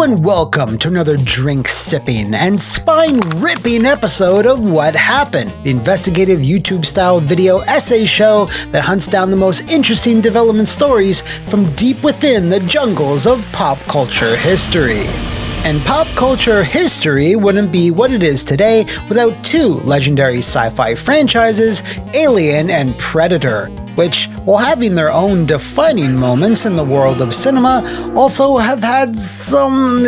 Hello and welcome to another drink-sipping and spine-ripping episode of What Happened, the investigative YouTube-style video essay show that hunts down the most interesting development stories from deep within the jungles of pop culture history. And pop culture history wouldn't be what it is today without two legendary sci-fi franchises, Alien and Predator, which, while having their own defining moments in the world of cinema, also have had some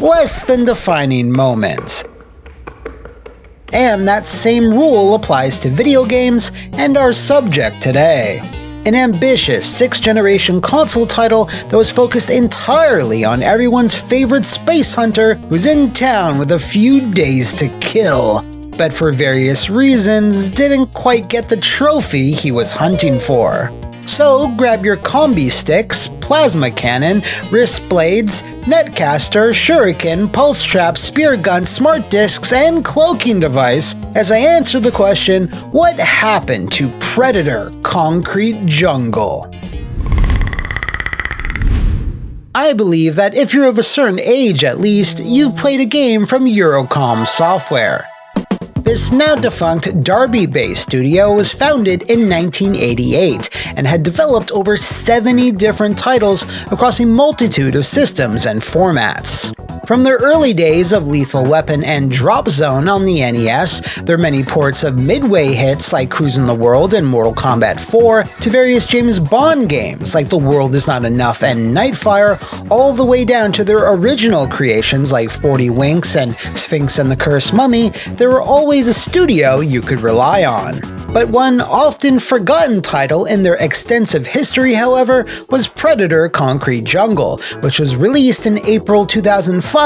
less than defining moments. And that same rule applies to video games and our subject today. An ambitious sixth-generation console title that was focused entirely on everyone's favorite space hunter who's in town with a few days to kill, but for various reasons didn't quite get the trophy he was hunting for. So grab your combi sticks, plasma cannon, wrist blades, netcaster, shuriken, pulse trap, spear gun, smart discs, and cloaking device as I answer the question, what happened to Predator Concrete Jungle? I believe that if you're of a certain age at least, you've played a game from Eurocom Software. This now-defunct Derby-based studio was founded in 1988 and had developed over 70 different titles across a multitude of systems and formats. From their early days of Lethal Weapon and Drop Zone on the NES, their many ports of Midway hits like Cruisin' the World and Mortal Kombat 4, to various James Bond games like The World Is Not Enough and Nightfire, all the way down to their original creations like 40 Winks and Sphinx and the Cursed Mummy, there were always a studio you could rely on. But one often forgotten title in their extensive history, however, was Predator Concrete Jungle, which was released in April 2005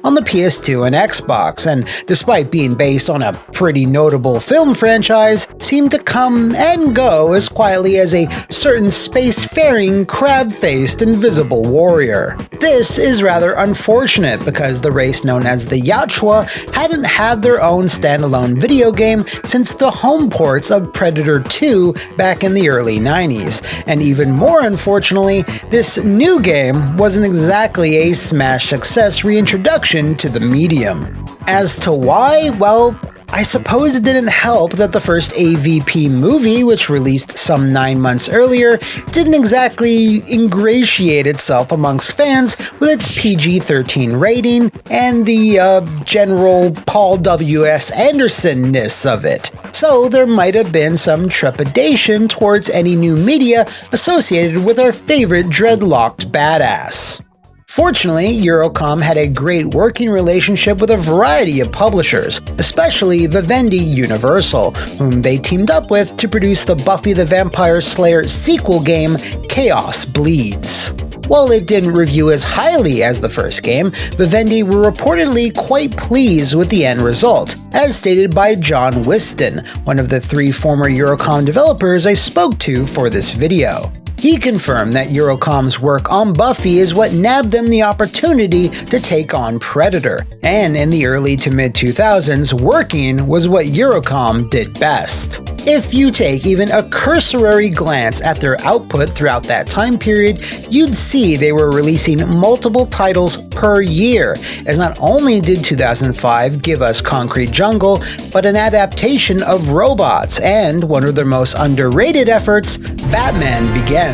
on the PS2 and Xbox, and despite being based on a pretty notable film franchise, seemed to come and go as quietly as a certain space-faring, crab-faced, invisible warrior. This is rather unfortunate because the race known as the Yachua hadn't had their own standalone video game since the home ports of Predator 2 back in the early 90s, and even more unfortunately, this new game wasn't exactly a smash success reintroduction to the medium. As to why, well, I suppose it didn't help that the first AVP movie, which released some 9 months earlier, didn't exactly ingratiate itself amongst fans with its PG-13 rating and the general Paul W.S. Anderson-ness of it. So there might have been some trepidation towards any new media associated with our favorite dreadlocked badass. Fortunately, Eurocom had a great working relationship with a variety of publishers, especially Vivendi Universal, whom they teamed up with to produce the Buffy the Vampire Slayer sequel game, Chaos Bleeds. While it didn't review as highly as the first game, Vivendi were reportedly quite pleased with the end result, as stated by John Whiston, one of the 3 former Eurocom developers I spoke to for this video. He confirmed that Eurocom's work on Buffy is what nabbed them the opportunity to take on Predator, and in the early to mid-2000s, working was what Eurocom did best. If you take even a cursory glance at their output throughout that time period, you'd see they were releasing multiple titles per year, as not only did 2005 give us Concrete Jungle, but an adaptation of Robots, and one of their most underrated efforts, Batman Begins.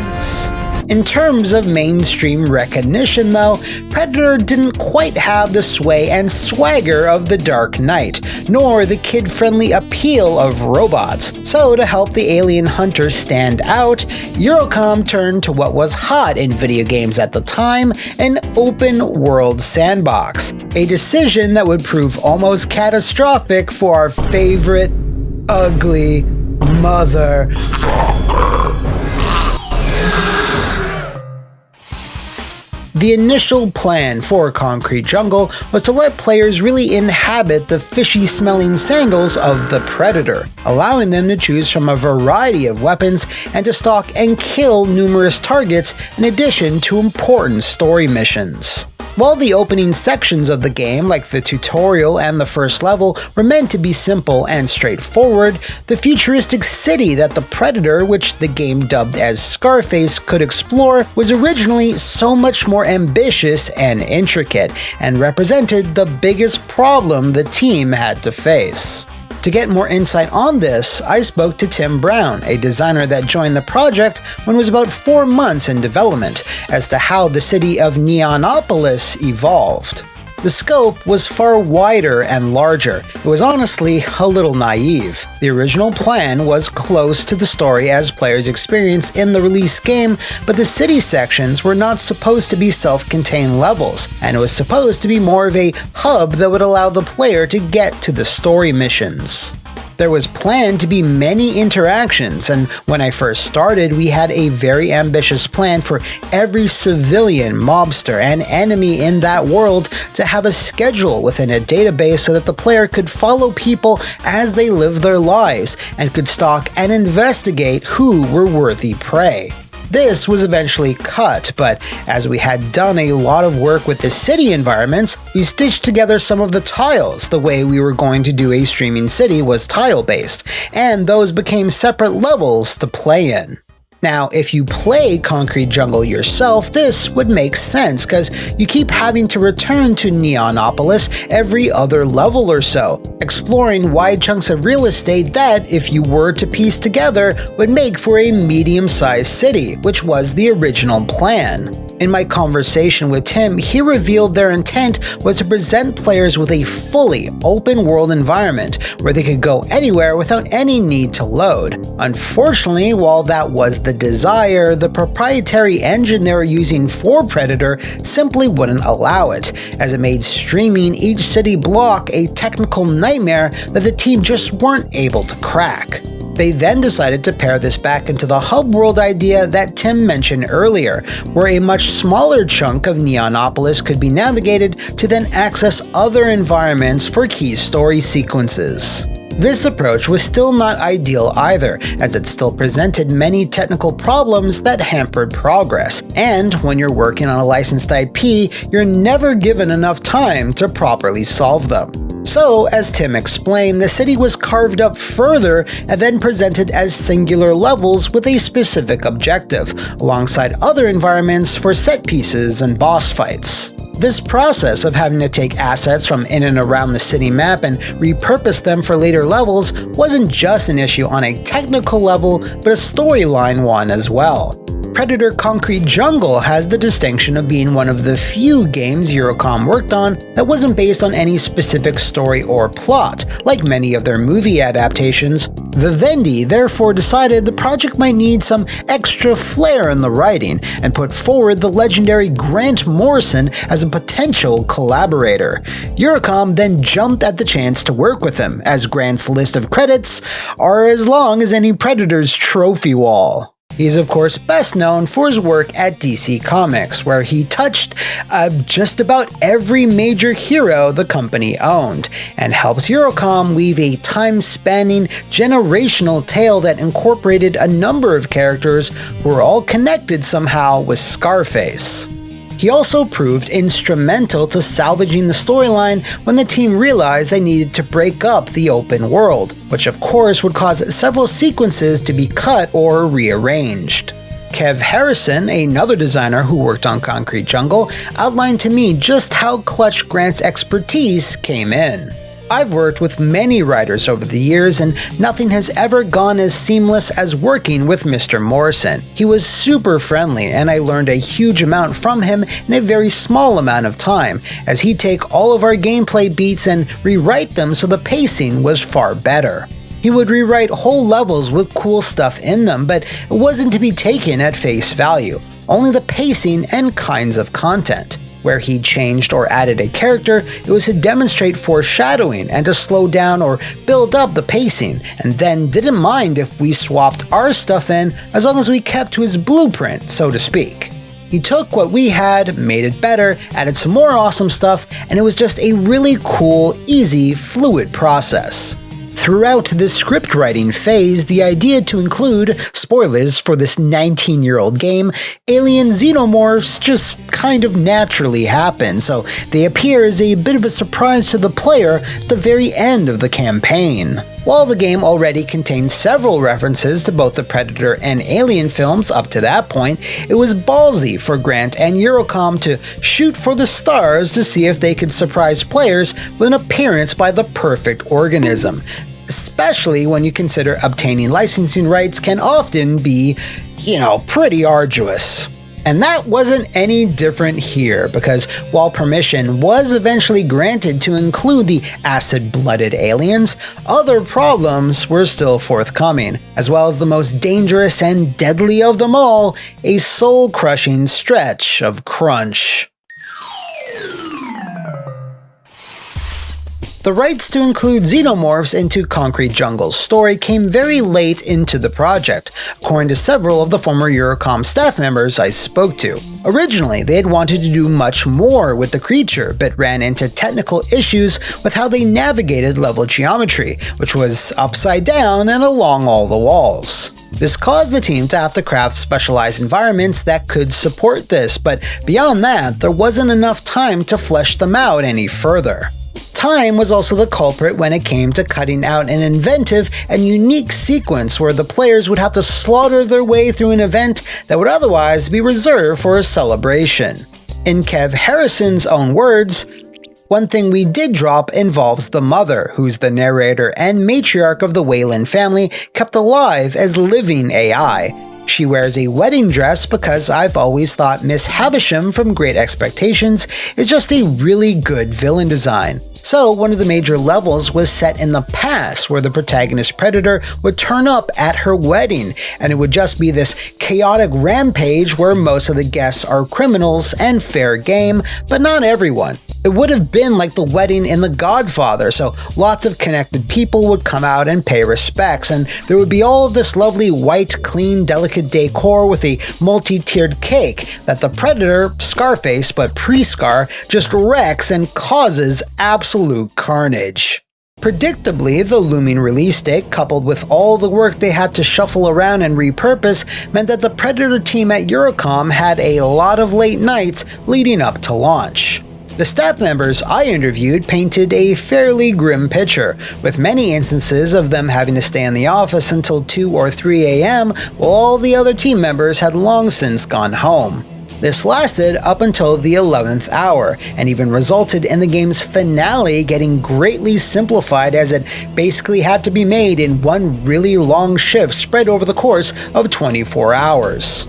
In terms of mainstream recognition though, Predator didn't quite have the sway and swagger of The Dark Knight, nor the kid-friendly appeal of Robots. So to help the alien hunter stand out, Eurocom turned to what was hot in video games at the time, an open-world sandbox, a decision that would prove almost catastrophic for our favorite, ugly motherfucker. The initial plan for Concrete Jungle was to let players really inhabit the fishy-smelling sandals of the Predator, allowing them to choose from a variety of weapons and to stalk and kill numerous targets in addition to important story missions. While the opening sections of the game, like the tutorial and the first level, were meant to be simple and straightforward, the futuristic city that the Predator, which the game dubbed as Scarface, could explore was originally so much more ambitious and intricate, and represented the biggest problem the team had to face. To get more insight on this, I spoke to Tim Brown, a designer that joined the project when it was about 4 months in development, as to how the city of Neonopolis evolved. The scope was far wider and larger. It was honestly a little naive. The original plan was close to the story as players experienced in the release game, but the city sections were not supposed to be self-contained levels, and it was supposed to be more of a hub that would allow the player to get to the story missions. There was planned to be many interactions, and when I first started, we had a very ambitious plan for every civilian, mobster, and enemy in that world to have a schedule within a database so that the player could follow people as they lived their lives, and could stalk and investigate who were worthy prey. This was eventually cut, but as we had done a lot of work with the city environments, we stitched together some of the tiles. The way we were going to do a streaming city was tile-based, and those became separate levels to play in. Now, if you play Concrete Jungle yourself, this would make sense, because you keep having to return to Neonopolis every other level or so, exploring wide chunks of real estate that, if you were to piece together, would make for a medium-sized city, which was the original plan. In my conversation with Tim, he revealed their intent was to present players with a fully open-world environment where they could go anywhere without any need to load. Unfortunately, while that was the desire, the proprietary engine they were using for Predator simply wouldn't allow it, as it made streaming each city block a technical nightmare that the team just weren't able to crack. They then decided to pair this back into the hub world idea that Tim mentioned earlier, where a much smaller chunk of Neonopolis could be navigated to then access other environments for key story sequences. This approach was still not ideal either, as it still presented many technical problems that hampered progress, and when you're working on a licensed IP, you're never given enough time to properly solve them. So, as Tim explained, the city was carved up further and then presented as singular levels with a specific objective, alongside other environments for set pieces and boss fights. This process of having to take assets from in and around the city map and repurpose them for later levels wasn't just an issue on a technical level, but a storyline one as well. Predator Concrete Jungle has the distinction of being one of the few games Eurocom worked on that wasn't based on any specific story or plot, like many of their movie adaptations. Vivendi therefore decided the project might need some extra flair in the writing, and put forward the legendary Grant Morrison as a potential collaborator. Eurocom then jumped at the chance to work with him, as Grant's list of credits are as long as any Predator's trophy wall. He's of course best known for his work at DC Comics, where he touched just about every major hero the company owned, and helped Eurocom weave a time-spanning, generational tale that incorporated a number of characters who were all connected somehow with Scarface. He also proved instrumental to salvaging the storyline when the team realized they needed to break up the open world, which of course would cause several sequences to be cut or rearranged. Kev Harrison, another designer who worked on Concrete Jungle, outlined to me just how clutch Grant's expertise came in. I've worked with many writers over the years, and nothing has ever gone as seamless as working with Mr. Morrison. He was super friendly, and I learned a huge amount from him in a very small amount of time, as he'd take all of our gameplay beats and rewrite them so the pacing was far better. He would rewrite whole levels with cool stuff in them, but it wasn't to be taken at face value, only the pacing and kinds of content. Where he changed or added a character, it was to demonstrate foreshadowing and to slow down or build up the pacing, and then didn't mind if we swapped our stuff in as long as we kept to his blueprint, so to speak. He took what we had, made it better, added some more awesome stuff, and it was just a really cool, easy, fluid process. throughout the script writing phase, the idea to include, spoilers for this 19-year-old game, alien xenomorphs just kind of naturally happen, so they appear as a bit of a surprise to the player at the very end of the campaign. While the game already contained several references to both the Predator and Alien films up to that point, it was ballsy for Grant and Eurocom to shoot for the stars to see if they could surprise players with an appearance by the perfect organism. Especially when you consider obtaining licensing rights can often be, pretty arduous. And that wasn't any different here, because while permission was eventually granted to include the acid-blooded aliens, other problems were still forthcoming, as well as the most dangerous and deadly of them all, a soul-crushing stretch of crunch. The rights to include xenomorphs into Concrete Jungle's story came very late into the project, according to several of the former Eurocom staff members I spoke to. Originally, they had wanted to do much more with the creature, but ran into technical issues with how they navigated level geometry, which was upside down and along all the walls. This caused the team to have to craft specialized environments that could support this, but beyond that, there wasn't enough time to flesh them out any further. Time was also the culprit when it came to cutting out an inventive and unique sequence where the players would have to slaughter their way through an event that would otherwise be reserved for a celebration. In Kev Harrison's own words, "One thing we did drop involves the mother, who's the narrator and matriarch of the Wayland family, kept alive as living AI. She wears a wedding dress because I've always thought Miss Havisham from Great Expectations is just a really good villain design. So one of the major levels was set in the past, where the protagonist Predator would turn up at her wedding, and it would just be this chaotic rampage where most of the guests are criminals and fair game, but not everyone. It would have been like the wedding in The Godfather, so lots of connected people would come out and pay respects, and there would be all of this lovely white, clean, delicate decor with a multi-tiered cake that the Predator, Scarface but pre-Scar, just wrecks and causes absolute carnage. Predictably, the looming release date, coupled with all the work they had to shuffle around and repurpose, meant that the Predator team at Eurocom had a lot of late nights leading up to launch. The staff members I interviewed painted a fairly grim picture, with many instances of them having to stay in the office until 2 or 3 a.m. while all the other team members had long since gone home. This lasted up until the 11th hour, and even resulted in the game's finale getting greatly simplified, as it basically had to be made in one really long shift spread over the course of 24 hours.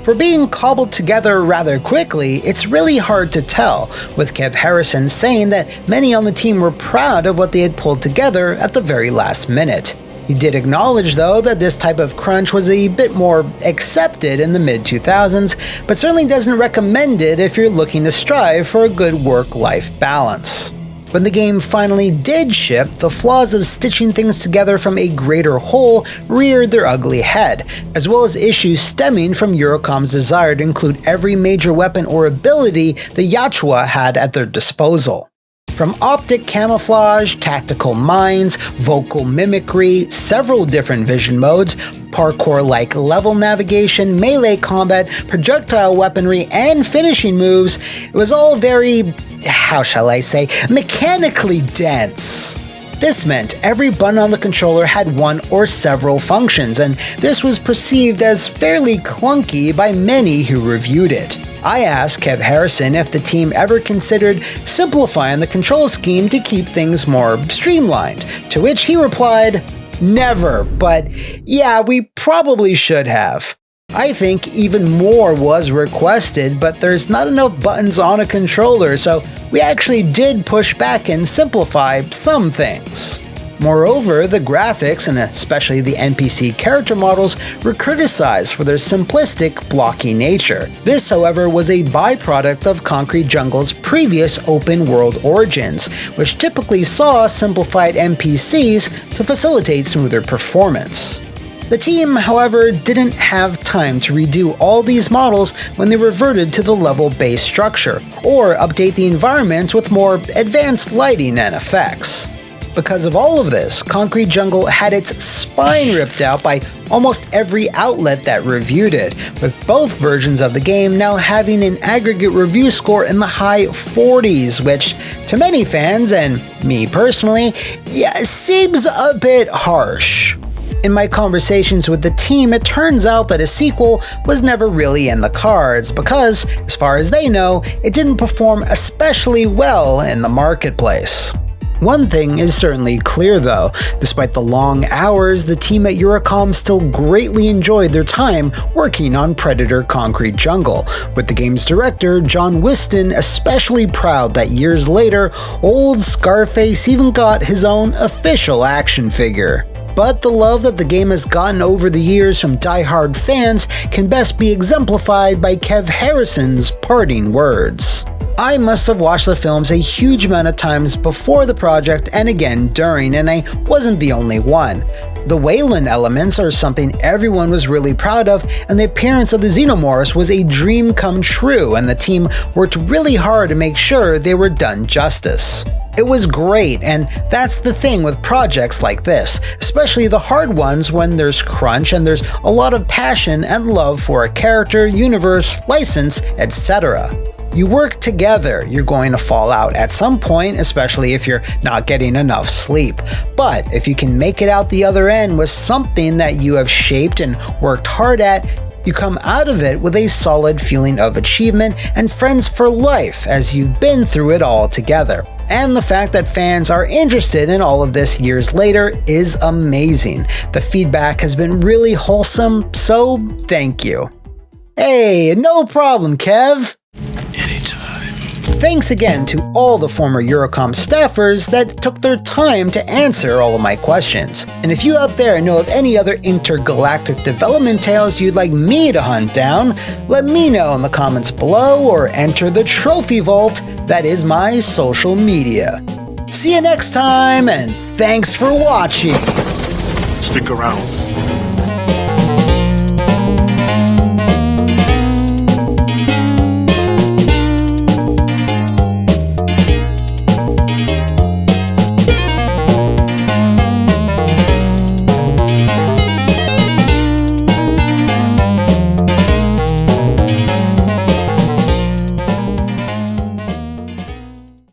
For being cobbled together rather quickly, it's really hard to tell, with Kev Harrison saying that many on the team were proud of what they had pulled together at the very last minute. He did acknowledge, though, that this type of crunch was a bit more accepted in the mid-2000s, but certainly doesn't recommend it if you're looking to strive for a good work-life balance. When the game finally did ship, the flaws of stitching things together from a greater whole reared their ugly head, as well as issues stemming from Eurocom's desire to include every major weapon or ability the Yachua had at their disposal. From optic camouflage, tactical mines, vocal mimicry, several different vision modes, parkour-like level navigation, melee combat, projectile weaponry, and finishing moves, it was all very, how shall I say, mechanically dense. This meant every button on the controller had one or several functions, and this was perceived as fairly clunky by many who reviewed it. I asked Kev Harrison if the team ever considered simplifying the control scheme to keep things more streamlined, to which he replied, "Never, but yeah, we probably should have. I think even more was requested, but there's not enough buttons on a controller, so we actually did push back and simplify some things." Moreover, the graphics, and especially the NPC character models, were criticized for their simplistic, blocky nature. This, however, was a byproduct of Concrete Jungle's previous open-world origins, which typically saw simplified NPCs to facilitate smoother performance. The team, however, didn't have time to redo all these models when they reverted to the level-based structure, or update the environments with more advanced lighting and effects. Because of all of this, Concrete Jungle had its spine ripped out by almost every outlet that reviewed it, with both versions of the game now having an aggregate review score in the high 40s, which, to many fans, and me personally, seems a bit harsh. In my conversations with the team, it turns out that a sequel was never really in the cards because, as far as they know, it didn't perform especially well in the marketplace. One thing is certainly clear though, despite the long hours, the team at Eurocom still greatly enjoyed their time working on Predator Concrete Jungle, with the game's director, John Whiston, especially proud that years later, old Scarface even got his own official action figure. But the love that the game has gotten over the years from die-hard fans can best be exemplified by Kev Harrison's parting words. I must have watched the films a huge amount of times before the project and again during, and I wasn't the only one. The Wayland elements are something everyone was really proud of, and the appearance of the Xenomorphs was a dream come true, and the team worked really hard to make sure they were done justice. It was great, and that's the thing with projects like this, especially the hard ones when there's crunch and there's a lot of passion and love for a character, universe, license, etc. You work together, you're going to fall out at some point, especially if you're not getting enough sleep. But if you can make it out the other end with something that you have shaped and worked hard at, you come out of it with a solid feeling of achievement and friends for life as you've been through it all together. And the fact that fans are interested in all of this years later is amazing. The feedback has been really wholesome, so thank you. Hey, no problem, Kev. Anytime. Thanks again to all the former Eurocom staffers that took their time to answer all of my questions. And if you out there know of any other intergalactic development tales you'd like me to hunt down, let me know in the comments below or enter the trophy vault that is my social media. See you next time, and thanks for watching. Stick around.